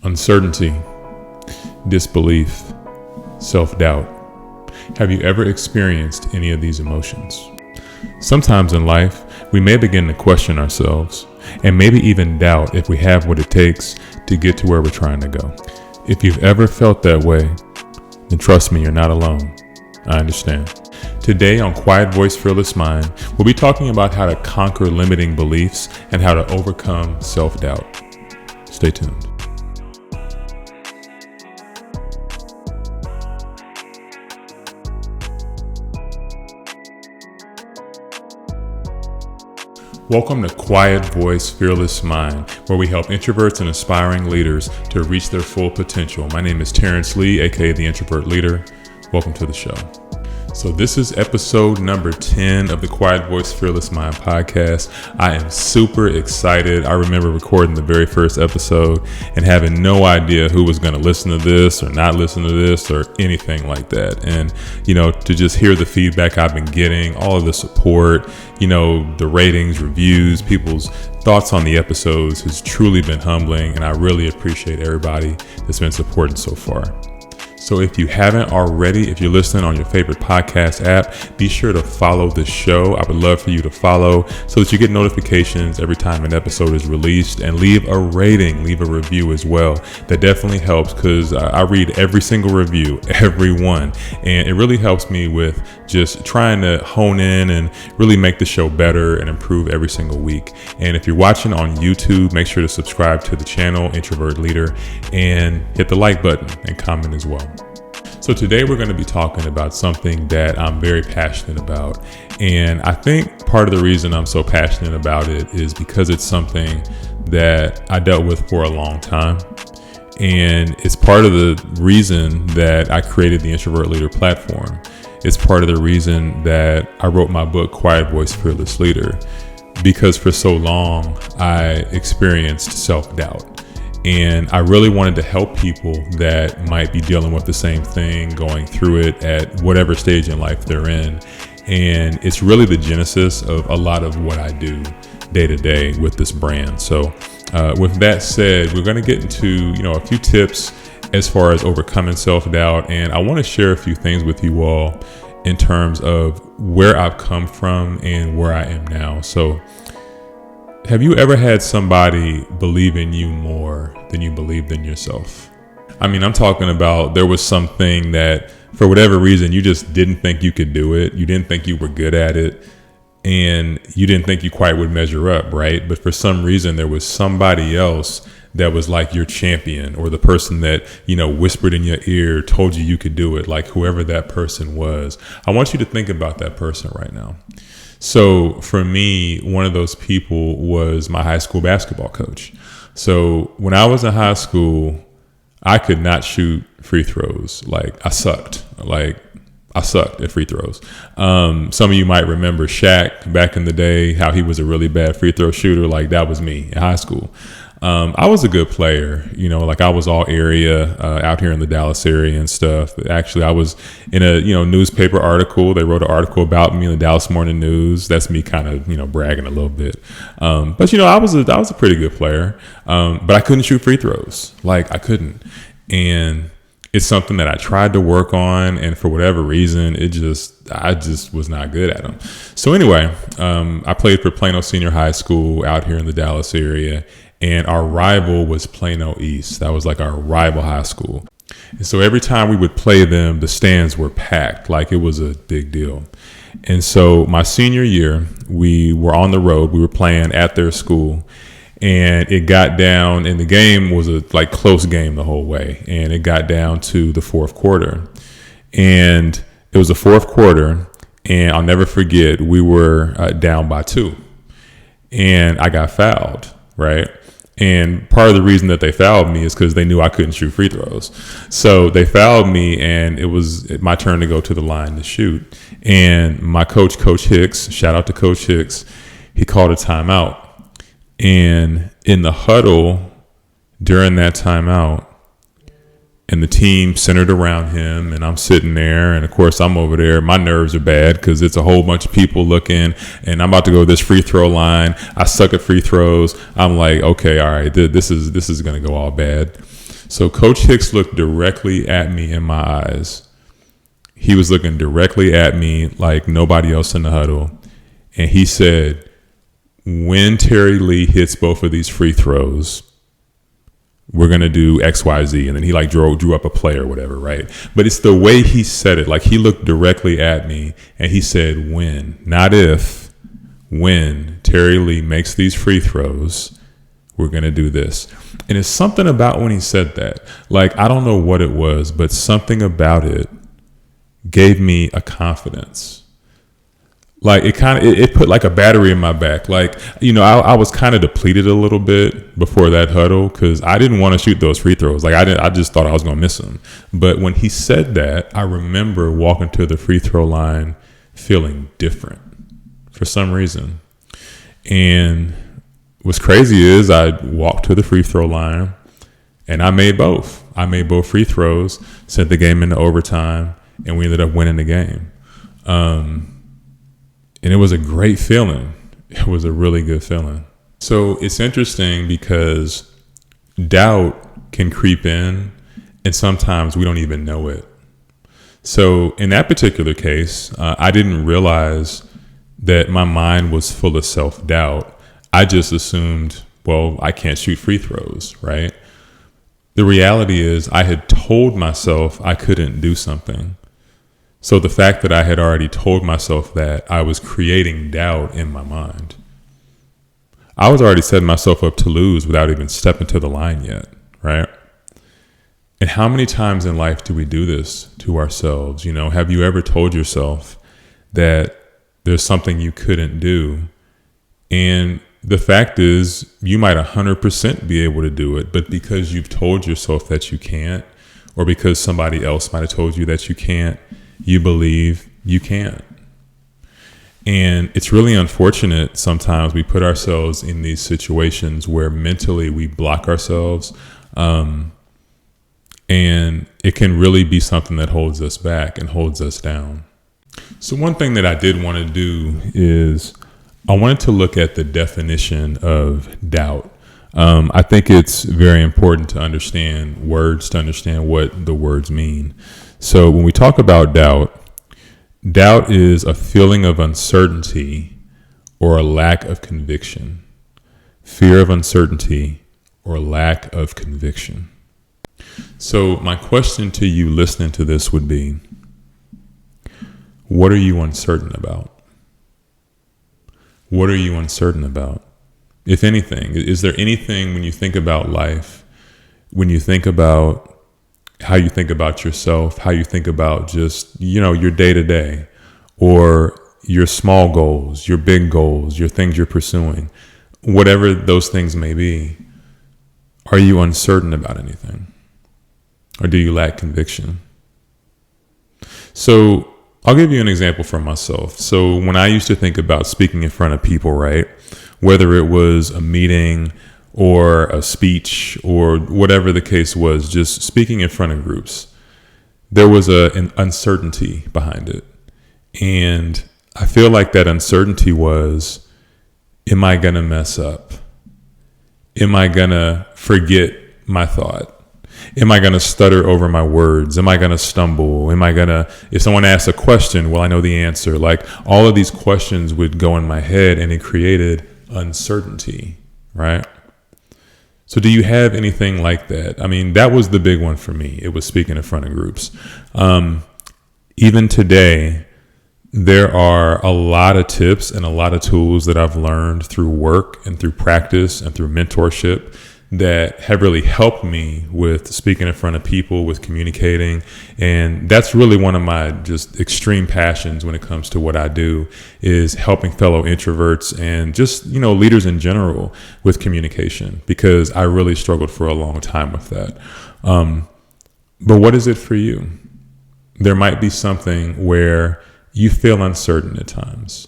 uncertainty, disbelief, self-doubt. Have you ever experienced any of these emotions? Sometimes in life, we may begin to question ourselves and maybe even doubt if we have what it takes to get to where we're trying to go. If you've ever felt that way, then trust me, you're not alone. I understand. Today on Quiet Voice, Fearless Mind, we'll be talking about how to conquer limiting beliefs and how to overcome self-doubt. Stay tuned. Welcome to Quiet Voice, Fearless Mind, where we help introverts and aspiring leaders to reach their full potential. My name is Terrence Lee, aka The Introvert Leader. Welcome to the show. So this is episode number 10 of the Quiet Voice, Fearless Mind podcast. I am super excited. I remember recording the very first episode and having no idea who was going to listen to this or not listen to this or anything like that. And, to just hear the feedback I've been getting, all of the support, the ratings, reviews, people's thoughts on the episodes has truly been humbling. And I really appreciate everybody that's been supporting so far. So if you haven't already, if you're listening on your favorite podcast app, be sure to follow the show. I would love for you to follow so that you get notifications every time an episode is released, and leave a rating, leave a review as well. That definitely helps because I read every single review, every one, and it really helps me with just trying to hone in and really make the show better and improve every single week. And if you're watching on YouTube, make sure to subscribe to the channel, Introvert Leader, and hit the like button and comment as well. So today we're going to be talking about something that I'm very passionate about. And I think part of the reason I'm so passionate about it is because it's something that I dealt with for a long time. And it's part of the reason that I created the Introvert Leader platform. It's part of the reason that I wrote my book, Quiet Voice, Fearless Leader, because for so long I experienced self-doubt. And I really wanted to help people that might be dealing with the same thing, going through it at whatever stage in life they're in. And it's really the genesis of a lot of what I do day to day with this brand. So with that said, we're going to get into, a few tips as far as overcoming self-doubt. And I want to share a few things with you all in terms of where I've come from and where I am now. So have you ever had somebody believe in you more than you believed in yourself? I mean, I'm talking about there was something that for whatever reason, you just didn't think you could do it. You didn't think you were good at it. And you didn't think you quite would measure up, right? But for some reason, there was somebody else that was like your champion, or the person that, whispered in your ear, told you could do it, like whoever that person was. I want you to think about that person right now. So for me, one of those people was my high school basketball coach. So when I was in high school, I could not shoot free throws. I sucked at free throws. Some of you might remember Shaq back in the day, how he was a really bad free throw shooter. That was me in high school. I was a good player, I was all area out here in the Dallas area and stuff. Actually, I was in a, newspaper article. They wrote an article about me in the Dallas Morning News. That's me kind of, bragging a little bit. But I was a pretty good player. But I couldn't shoot free throws. I couldn't. And it's something that I tried to work on. And for whatever reason, I just was not good at them. So anyway, I played for Plano Senior High School out here in the Dallas area. And our rival was Plano East. That was our rival high school. And so every time we would play them, the stands were packed. It was a big deal. And so my senior year, we were on the road. We were playing at their school. And it got down, and the game was a close game the whole way. And it got down to the fourth quarter. And it was the fourth quarter. And I'll never forget, we were down by 2. And I got fouled, right? And part of the reason that they fouled me is because they knew I couldn't shoot free throws. So they fouled me, and it was my turn to go to the line to shoot. And my coach, Coach Hicks, shout out to Coach Hicks, he called a timeout. And in the huddle during that timeout, and the team centered around him, and I'm sitting there, and of course I'm over there. My nerves are bad because it's a whole bunch of people looking, and I'm about to go to this free throw line. I suck at free throws. I'm like, okay, all right, this is going to go all bad. So Coach Hicks looked directly at me in my eyes. He was looking directly at me like nobody else in the huddle. And he said, when Terry Lee hits both of these free throws, we're going to do X, Y, Z. And then he like drew up a play or whatever, right? But it's the way he said it. Like he looked directly at me and he said, when, not if, when Terry Lee makes these free throws, we're going to do this. And it's something about when he said that, like, I don't know what it was, but something about it gave me a confidence. Like it put like a battery in my back. Like, you know, I was kind of depleted a little bit before that huddle because I didn't want to shoot those free throws. Like I just thought I was going to miss them. But when he said that, I remember walking to the free throw line feeling different for some reason. And what's crazy is I walked to the free throw line and I made both. I made both free throws, sent the game into overtime, and we ended up winning the game. And it was a great feeling. It was a really good feeling. So it's interesting because doubt can creep in and sometimes we don't even know it. So in that particular case, I didn't realize that my mind was full of self-doubt. I just assumed, well, I can't shoot free throws, right? The reality is I had told myself I couldn't do something. So the fact that I had already told myself that, I was creating doubt in my mind. I was already setting myself up to lose without even stepping to the line yet, right? And how many times in life do we do this to ourselves? You know, have you ever told yourself that there's something you couldn't do? And the fact is, you might 100% be able to do it, but because you've told yourself that you can't, or because somebody else might have told you that you can't, you believe you can't. And it's really unfortunate sometimes we put ourselves in these situations where mentally we block ourselves, and it can really be something that holds us back and holds us down. So one thing that I did want to do is I wanted to look at the definition of doubt. I think it's very important to understand words, to understand what the words mean. So when we talk about doubt, doubt is a feeling of uncertainty or a lack of conviction. Fear of uncertainty or lack of conviction. So my question to you listening to this would be, what are you uncertain about? What are you uncertain about? If anything, is there anything when you think about life, when you think about how you think about yourself, how you think about just, you know, your day to day, or your small goals, your big goals, your things you're pursuing, whatever those things may be, are you uncertain about anything? Or do you lack conviction? So I'll give you an example from myself. So when I used to think about speaking in front of people, right, whether it was a meeting or a speech or whatever the case was, just speaking in front of groups, there was an uncertainty behind it. And I feel like that uncertainty was, am I going to mess up? Am I going to forget my thought? Am I going to stutter over my words? Am I going to stumble? If someone asks a question, will I know the answer? Like all of these questions would go in my head and it created uncertainty, right? So do you have anything like that? I mean, that was the big one for me. It was speaking in front of groups. Even today, there are a lot of tips and a lot of tools that I've learned through work and through practice and through mentorship that have really helped me with speaking in front of people, with communicating. And that's really one of my just extreme passions when it comes to what I do, is helping fellow introverts and just, you know, leaders in general with communication, because I really struggled for a long time with that. But what is it for you? There might be something where you feel uncertain at times.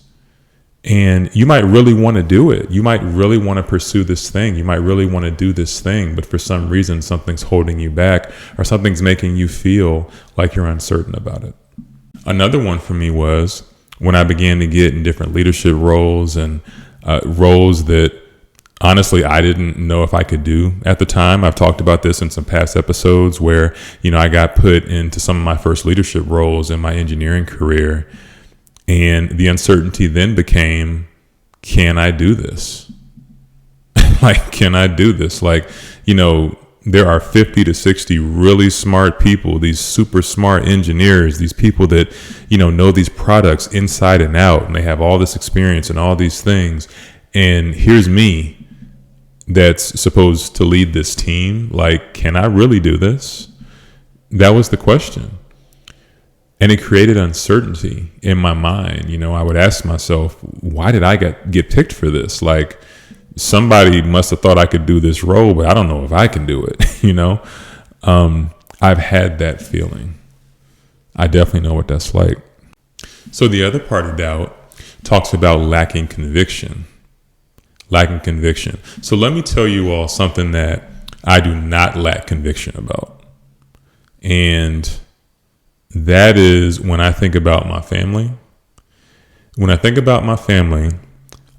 And you might really want to do it. You might really want to pursue this thing. You might really want to do this thing, but for some reason, something's holding you back or something's making you feel like you're uncertain about it. Another one for me was when I began to get in different leadership roles and roles that honestly, I didn't know if I could do at the time. I've talked about this in some past episodes where, I got put into some of my first leadership roles in my engineering career. And the uncertainty then became, can I do this? Like, can I do this? Like, there are 50 to 60 really smart people, these super smart engineers, these people that, know these products inside and out, and they have all this experience and all these things. And here's me that's supposed to lead this team. Like, can I really do this? That was the question. And it created uncertainty in my mind. I would ask myself, why did I get picked for this? Like, somebody must have thought I could do this role, but I don't know if I can do it. I've had that feeling. I definitely know what that's like. So the other part of doubt talks about lacking conviction. So let me tell you all something that I do not lack conviction about. And that is when I think about my family. When I think about my family,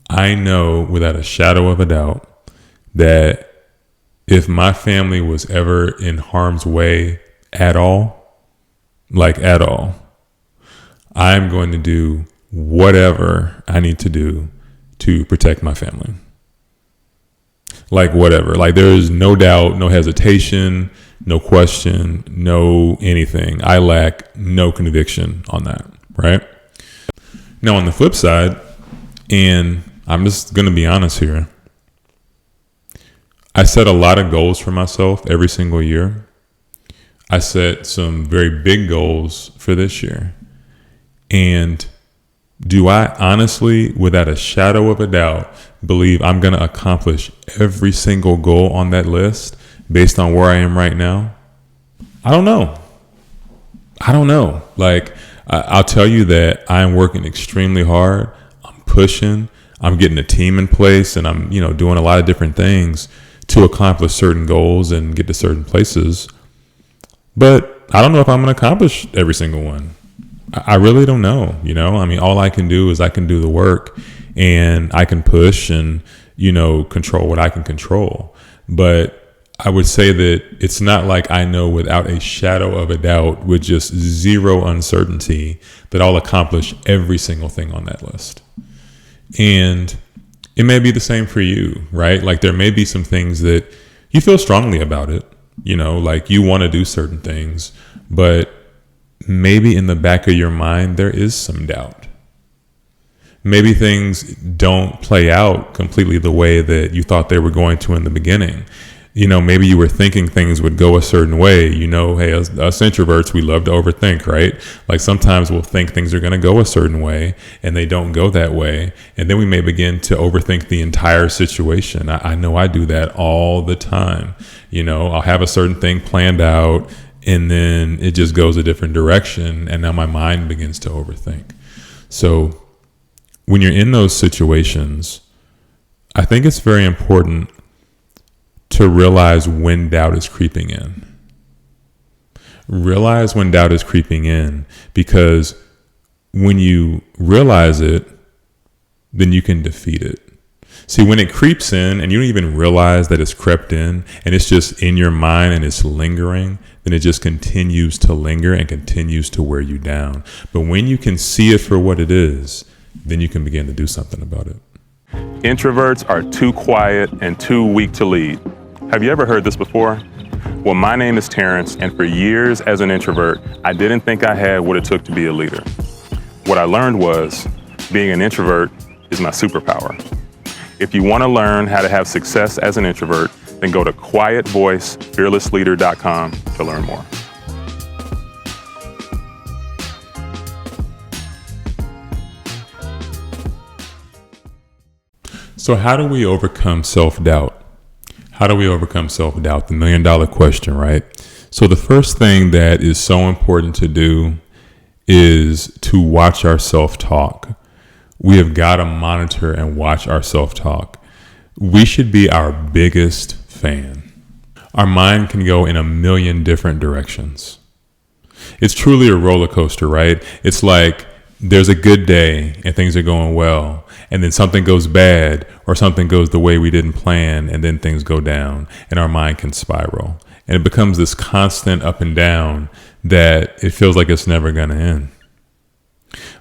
I know without a shadow of a doubt that if my family was ever in harm's way at all, I'm going to do whatever I need to do to protect my family. Like, whatever. Like, there is no doubt, no hesitation, no question, no anything. I lack no conviction on that, right? Now, on the flip side, and I'm just going to be honest here, I set a lot of goals for myself every single year. I set some very big goals for this year. And do I honestly, without a shadow of a doubt, believe I'm going to accomplish every single goal on that list based on where I am right now? I don't know. Like, I'll tell you that I'm working extremely hard. I'm pushing. I'm getting a team in place, and I'm, doing a lot of different things to accomplish certain goals and get to certain places. But I don't know if I'm going to accomplish every single one. I really don't know. All I can do is I can do the work, and I can push and, control what I can control. But I would say that it's not like I know without a shadow of a doubt, with just zero uncertainty, that I'll accomplish every single thing on that list. And it may be the same for you, right? Like, there may be some things that you feel strongly about it, like you want to do certain things, but maybe in the back of your mind, there is some doubt. Maybe things don't play out completely the way that you thought they were going to in the beginning. Maybe you were thinking things would go a certain way. Hey, us introverts, we love to overthink, right? Like, sometimes we'll think things are going to go a certain way and they don't go that way. And then we may begin to overthink the entire situation. I know I do that all the time. I'll have a certain thing planned out and then it just goes a different direction. And now my mind begins to overthink. So when you're in those situations, I think it's very important to realize when doubt is creeping in. Realize when doubt is creeping in, because when you realize it, then you can defeat it. See, when it creeps in and you don't even realize that it's crept in and it's just in your mind and it's lingering, then it just continues to linger and continues to wear you down. But when you can see it for what it is, then you can begin to do something about it. Introverts are too quiet and too weak to lead. Have you ever heard this before? Well, my name is Terrence, and for years as an introvert, I didn't think I had what it took to be a leader. What I learned was being an introvert is my superpower. If you want to learn how to have success as an introvert, then go to quietvoicefearlessleader.com to learn more. So how do we overcome self-doubt? How do we overcome self-doubt? The $1 million question, right? So the first thing that is so important to do is to watch our self-talk. We have got to monitor and watch our self-talk. We should be our biggest fan. Our mind can go in a million different directions. It's truly a roller coaster, right? It's like there's a good day and things are going well. And then something goes bad or something goes the way we didn't plan, and then things go down and our mind can spiral. And it becomes this constant up and down that it feels like it's never going to end.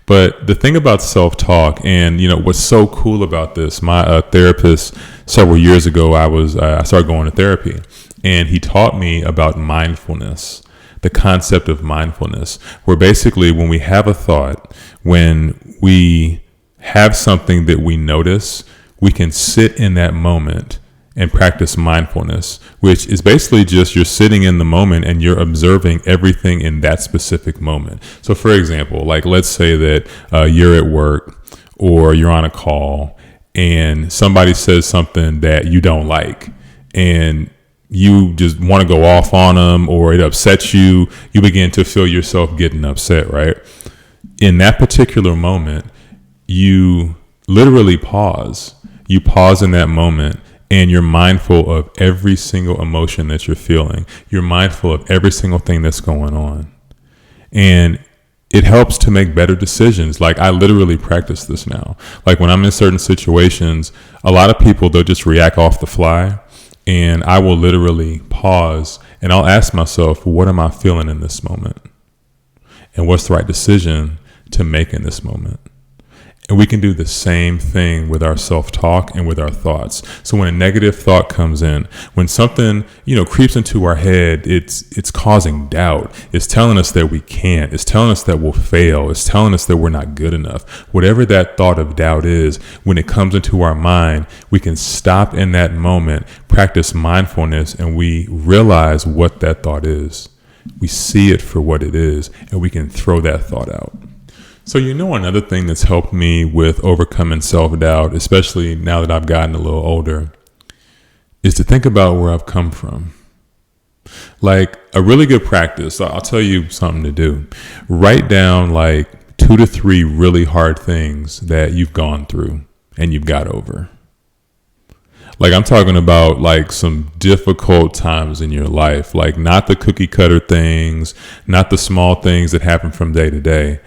But the thing about self-talk, and what's so cool about this, my therapist several years ago, I started going to therapy, and he taught me about mindfulness, the concept of mindfulness, where basically when we have a thought, when we have something that we notice, we can sit in that moment and practice mindfulness, which is basically just you're sitting in the moment and you're observing everything in that specific moment. So for example, like let's say that you're at work or you're on a call and somebody says something that you don't like, and you just want to go off on them, or it upsets you, you begin to feel yourself getting upset, right? In that particular moment, you literally pause. You pause in that moment, and you're mindful of every single emotion that you're feeling. You're mindful of every single thing that's going on. And it helps to make better decisions. Like I literally practice this now. Like when I'm in certain situations, a lot of people, they'll just react off the fly. And I will literally pause and I'll ask myself, what am I feeling in this moment? And what's the right decision to make in this moment? And we can do the same thing with our self-talk and with our thoughts. So when a negative thought comes in, when something, creeps into our head, it's causing doubt. It's telling us that we can't. It's telling us that we'll fail. It's telling us that we're not good enough. Whatever that thought of doubt is, when it comes into our mind, we can stop in that moment, practice mindfulness, and we realize what that thought is. We see it for what it is, and we can throw that thought out. So another thing that's helped me with overcoming self-doubt, especially now that I've gotten a little older, is to think about where I've come from. Like a really good practice, I'll tell you something to do. Write down like 2 to 3 really hard things that you've gone through and you've got over. Like I'm talking about like some difficult times in your life, like not the cookie cutter things, not the small things that happen from day to day.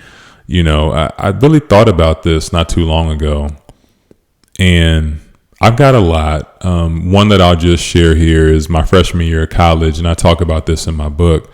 I really thought about this not too long ago, and I've got a lot. One that I'll just share here is my freshman year of college, and I talk about this in my book.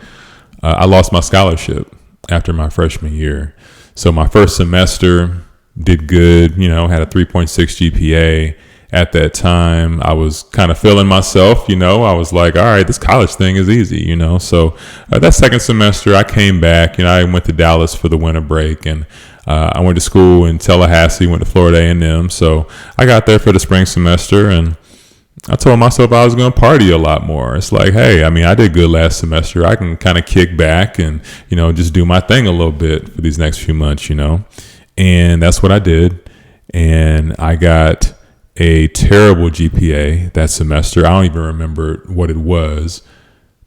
I lost my scholarship after my freshman year. So my first semester did good, had a 3.6 GPA. At that time, I was kind of feeling myself, I was like, all right, this college thing is easy, So that second semester, I came back, I went to Dallas for the winter break, and I went to school in Tallahassee, went to Florida A&M. So I got there for the spring semester, and I told myself I was going to party a lot more. It's like, hey, I did good last semester. I can kind of kick back and, just do my thing a little bit for these next few months, And that's what I did. And I got a terrible GPA that semester. I don't even remember what it was,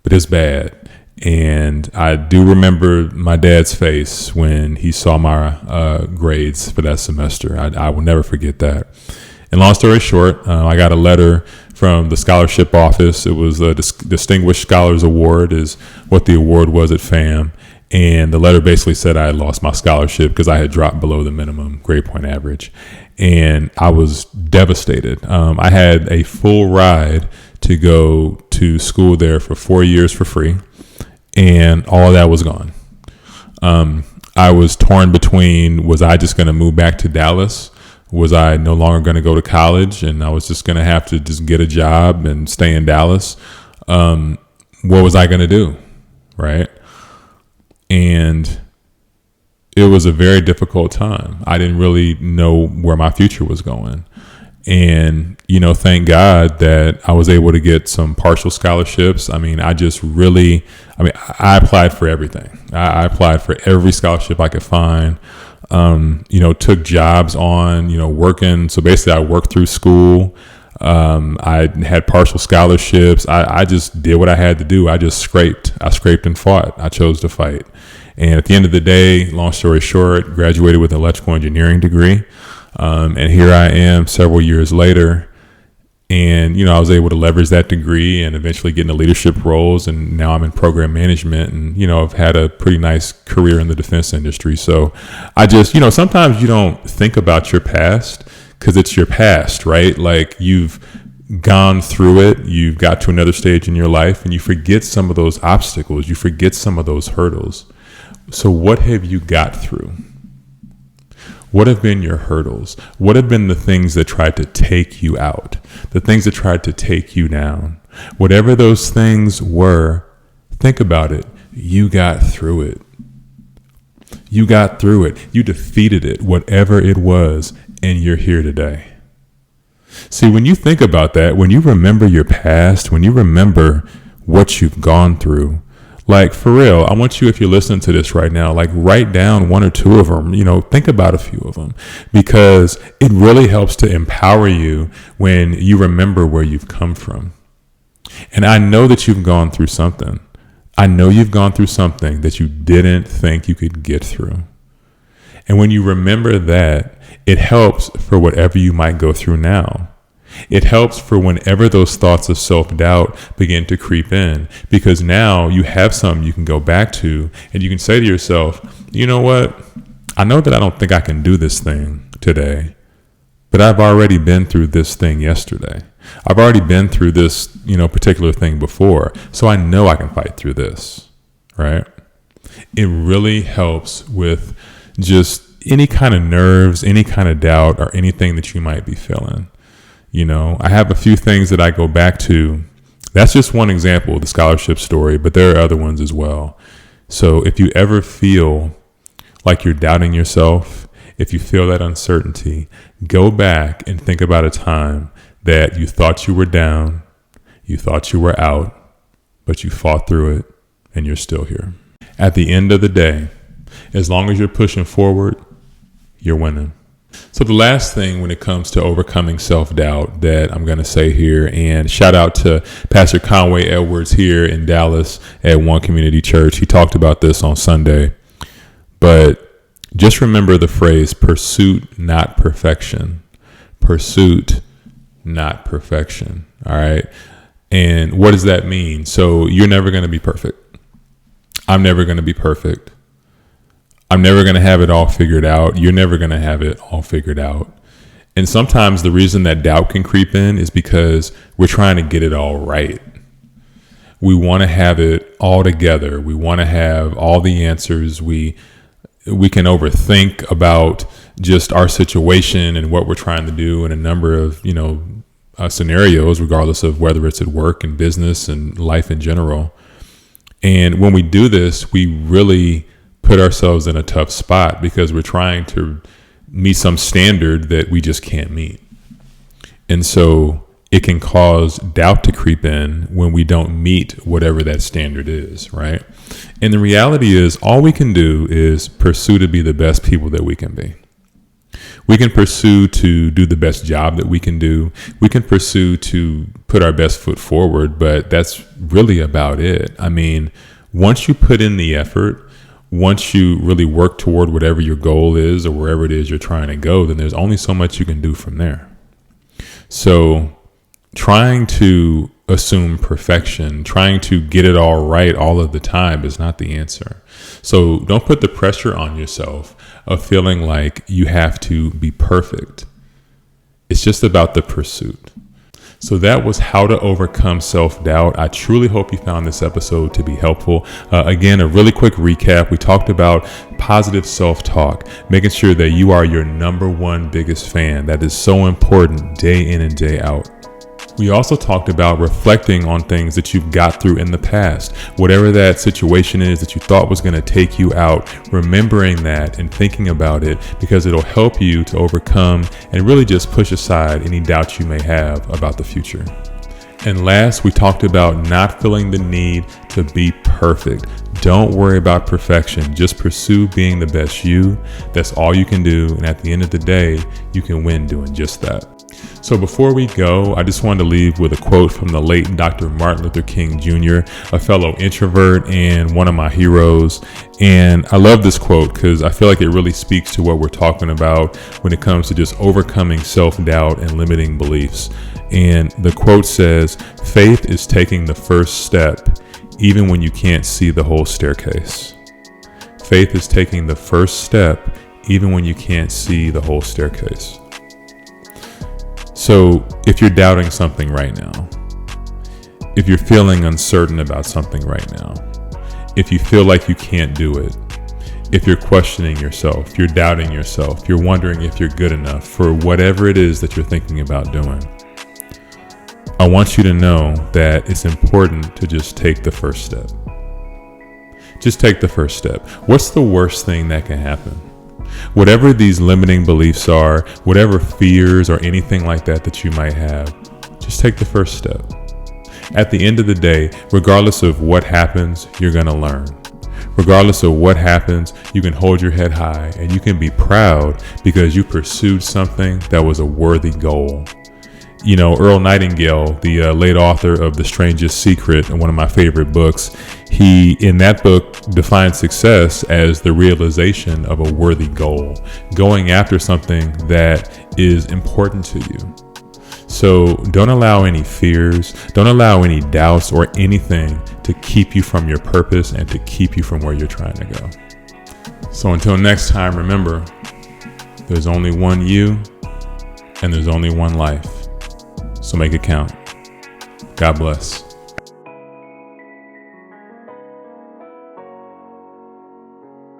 but it's bad. And I do remember my dad's face when he saw my grades for that semester. I will never forget that. And long story short, I got a letter from the scholarship office. It was a Distinguished Scholars Award is what the award was at FAM. And the letter basically said I had lost my scholarship because I had dropped below the minimum grade point average. And I was devastated. I had a full ride to go to school there for 4 years for free. And all of that was gone. I was torn between, was I just going to move back to Dallas? Was I no longer going to go to college and I was just going to have to just get a job and stay in Dallas? What was I going to do? Right. And it was a very difficult time. I didn't really know where my future was going. And, thank God that I was able to get some partial scholarships. I applied for everything. I applied for every scholarship I could find, took jobs on, working. So basically I worked through school. I had partial scholarships. I just did what I had to do. I scraped and fought. I chose to fight. And at the end of the day, long story short, graduated with an electrical engineering degree. And here I am several years later. And, I was able to leverage that degree and eventually get into leadership roles. And now I'm in program management and, I've had a pretty nice career in the defense industry. So I just, sometimes you don't think about your past because it's your past, right? Like you've gone through it, you've got to another stage in your life, and you forget some of those obstacles, you forget some of those hurdles. So what have you got through? What have been your hurdles? What have been the things that tried to take you out? The things that tried to take you down? Whatever those things were, think about it. You got through it. You got through it. You defeated it, whatever it was, and you're here today. See, when you think about that, when you remember your past, when you remember what you've gone through, like for real, I want you, if you're listening to this right now, like write down one or two of them, think about a few of them, because it really helps to empower you when you remember where you've come from. And I know that you've gone through something. I know you've gone through something that you didn't think you could get through. And when you remember that, it helps for whatever you might go through now. It helps for whenever those thoughts of self-doubt begin to creep in, because now you have something you can go back to and you can say to yourself, you know what? I know that I don't think I can do this thing today, but I've already been through this thing yesterday. I've already been through this, particular thing before, so I know I can fight through this, right? It really helps with just any kind of nerves, any kind of doubt, or anything that you might be feeling. I have a few things that I go back to. That's just one example of the scholarship story, but there are other ones as well. So if you ever feel like you're doubting yourself, if you feel that uncertainty, go back and think about a time that you thought you were down, you thought you were out, but you fought through it and you're still here. At the end of the day, as long as you're pushing forward, you're winning. So the last thing when it comes to overcoming self-doubt that I'm going to say here, and shout out to Pastor Conway Edwards here in Dallas at One Community Church. He talked about this on Sunday, but just remember the phrase pursuit, not perfection. Pursuit, not perfection. All right. And what does that mean? So you're never going to be perfect. I'm never going to be perfect. I'm never going to have it all figured out. You're never going to have it all figured out. And sometimes the reason that doubt can creep in is because we're trying to get it all right. We want to have it all together. We want to have all the answers. We can overthink about just our situation and what we're trying to do in a number of, scenarios, regardless of whether it's at work and business and life in general. And when we do this, we really put ourselves in a tough spot because we're trying to meet some standard that we just can't meet. And so it can cause doubt to creep in when we don't meet whatever that standard is, right? And the reality is all we can do is pursue to be the best people that we can be. We can pursue to do the best job that we can do. We can pursue to put our best foot forward, but that's really about it. I mean, once you put in the effort, once you really work toward whatever your goal is or wherever it is you're trying to go, then there's only so much you can do from there. So trying to assume perfection, trying to get it all right all of the time is not the answer. So don't put the pressure on yourself of feeling like you have to be perfect. It's just about the pursuit. So that was how to overcome self-doubt. I truly hope you found this episode to be helpful. Again, a really quick recap. We talked about positive self-talk, making sure that you are your number one biggest fan. That is so important day in and day out. We also talked about reflecting on things that you've got through in the past. Whatever that situation is that you thought was going to take you out, remembering that and thinking about it, because it'll help you to overcome and really just push aside any doubts you may have about the future. And last, we talked about not feeling the need to be perfect. Don't worry about perfection. Just pursue being the best you. That's all you can do. And at the end of the day, you can win doing just that. So before we go, I just wanted to leave with a quote from the late Dr. Martin Luther King Jr., a fellow introvert and one of my heroes. And I love this quote because I feel like it really speaks to what we're talking about when it comes to just overcoming self-doubt and limiting beliefs. And the quote says, "Faith is taking the first step, even when you can't see the whole staircase." Faith is taking the first step, even when you can't see the whole staircase. So if you're doubting something right now, if you're feeling uncertain about something right now, if you feel like you can't do it, if you're questioning yourself, you're doubting yourself, you're wondering if you're good enough for whatever it is that you're thinking about doing, I want you to know that it's important to just take the first step. Just take the first step. What's the worst thing that can happen? Whatever these limiting beliefs are, whatever fears or anything like that you might have, just take the first step. At the end of the day, regardless of what happens, you're going to learn. Regardless of what happens, you can hold your head high and you can be proud because you pursued something that was a worthy goal. You know, Earl Nightingale, the late author of The Strangest Secret, and one of my favorite books, he, in that book, defined success as the realization of a worthy goal, going after something that is important to you. So don't allow any fears, don't allow any doubts or anything to keep you from your purpose and to keep you from where you're trying to go. So until next time, remember, there's only one you and there's only one life. So make it count. God bless.